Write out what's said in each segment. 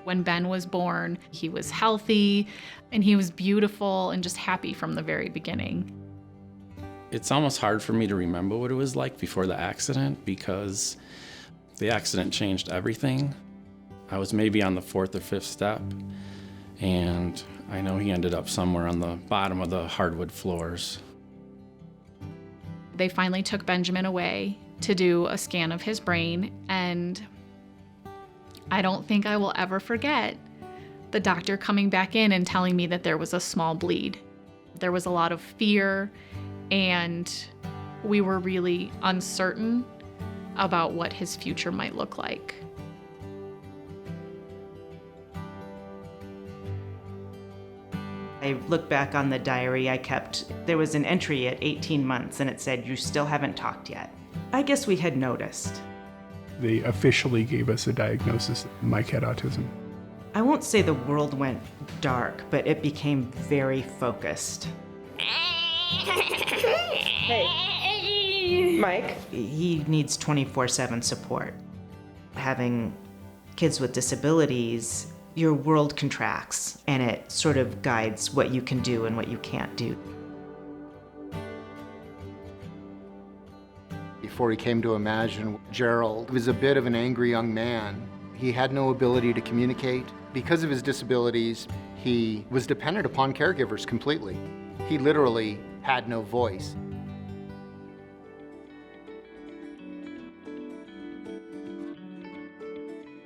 When Ben was born, he was healthy and he was beautiful and just happy from the very beginning. It's almost hard for me to remember what it was like before the accident because the accident changed everything. I was maybe on the 4th or 5th step, and I know he ended up somewhere on the bottom of the hardwood floors. They finally took Benjamin away to do a scan of his brain, and I don't think I will ever forget the doctor coming back in and telling me that there was a small bleed. There was a lot of fear, and we were really uncertain about what his future might look like. I look back on the diary I kept. There was an entry at 18 months and it said, "You still haven't talked yet." I guess we had noticed. They officially gave us a diagnosis that Mike had autism. I won't say the world went dark, but it became very focused. Hey, Mike. He needs 24/7 support. Having kids with disabilities, your world contracts and it sort of guides what you can do and what you can't do. Before he came to Imagine, Gerald was a bit of an angry young man. He had no ability to communicate. Because of his disabilities, he was dependent upon caregivers completely. He literally had no voice.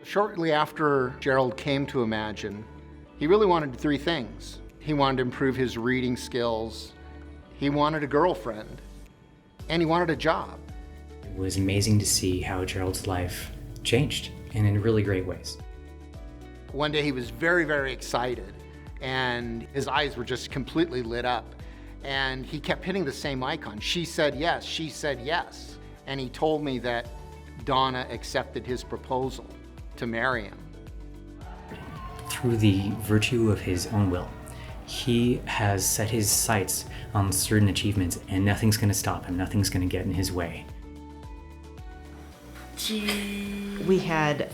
Shortly after Gerald came to Imagine, he really wanted 3 things. He wanted to improve his reading skills, he wanted a girlfriend, and he wanted a job. It was amazing to see how Gerald's life changed, and in really great ways. One day he was very, very excited, and his eyes were just completely lit up. And he kept hitting the same icon. She said yes, she said yes. And he told me that Donna accepted his proposal to marry him. Through the virtue of his own will, he has set his sights on certain achievements, and nothing's going to stop him, nothing's going to get in his way. We had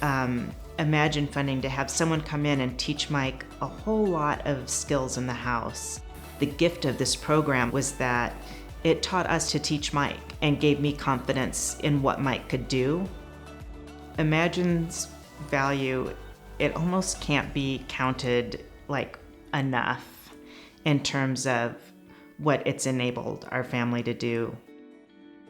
Imagine funding to have someone come in and teach Mike a whole lot of skills in the house. The gift of this program was that it taught us to teach Mike and gave me confidence in what Mike could do. Imagine's value, it almost can't be counted like enough in terms of what it's enabled our family to do.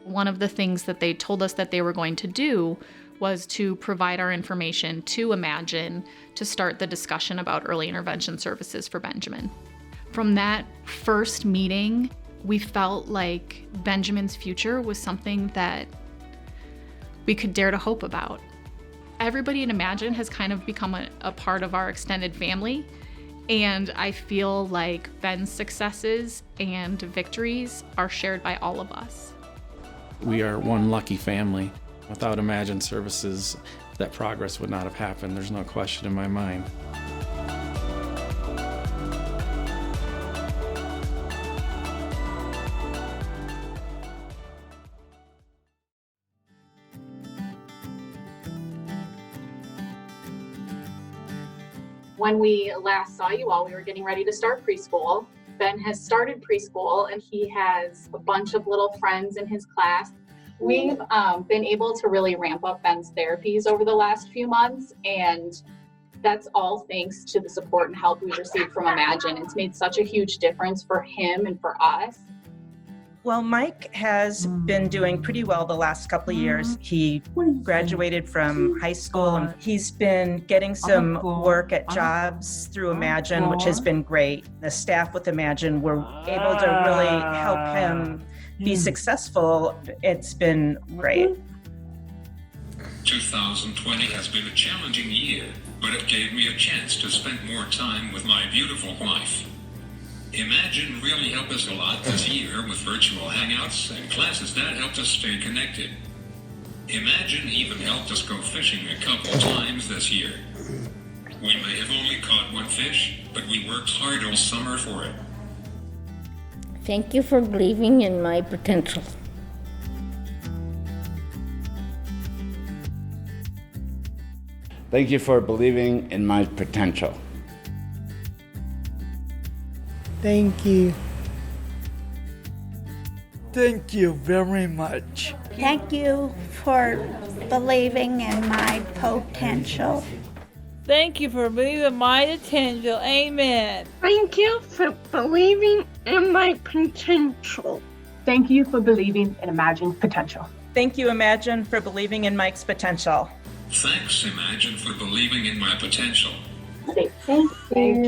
One of the things that they told us that they were going to do was to provide our information to Imagine to start the discussion about early intervention services for Benjamin. From that first meeting, we felt like Benjamin's future was something that we could dare to hope about. Everybody in Imagine has kind of become a part of our extended family, and I feel like Ben's successes and victories are shared by all of us. We are one lucky family. Without Imagine services, that progress would not have happened. There's no question in my mind. When we last saw you all, we were getting ready to start preschool. Ben has started preschool and he has a bunch of little friends in his class. We've been able to really ramp up Ben's therapies over the last few months, and that's all thanks to the support and help we've received from Imagine. It's made such a huge difference for him and for us. Well, Mike has been doing pretty well the last couple of years. He graduated from high school and he's been getting some work at jobs through Imagine, which has been great. The staff with Imagine were able to really help him be successful. It's been great. 2020 has been a challenging year, but it gave me a chance to spend more time with my beautiful wife. Imagine really helped us a lot this year with virtual hangouts and classes that helped us stay connected. Imagine even helped us go fishing a couple times this year. We may have only caught 1 fish, but we worked hard all summer for it. Thank you for believing in my potential. Thank you for believing in my potential. Thank you. Thank you very much. Thank you for believing in my potential. Thank you for believing in my potential. Amen. Thank you for believing in my potential. Thank you for believing in Imagine's potential. Thank you, Imagine, for believing in Mike's potential. Thanks, Imagine, for believing in my potential. Thank you. Thank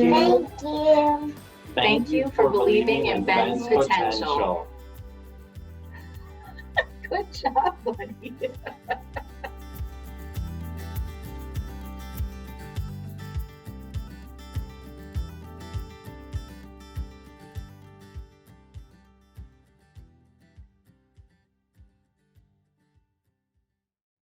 you. Thank you for believing in Ben's potential. Good job, buddy.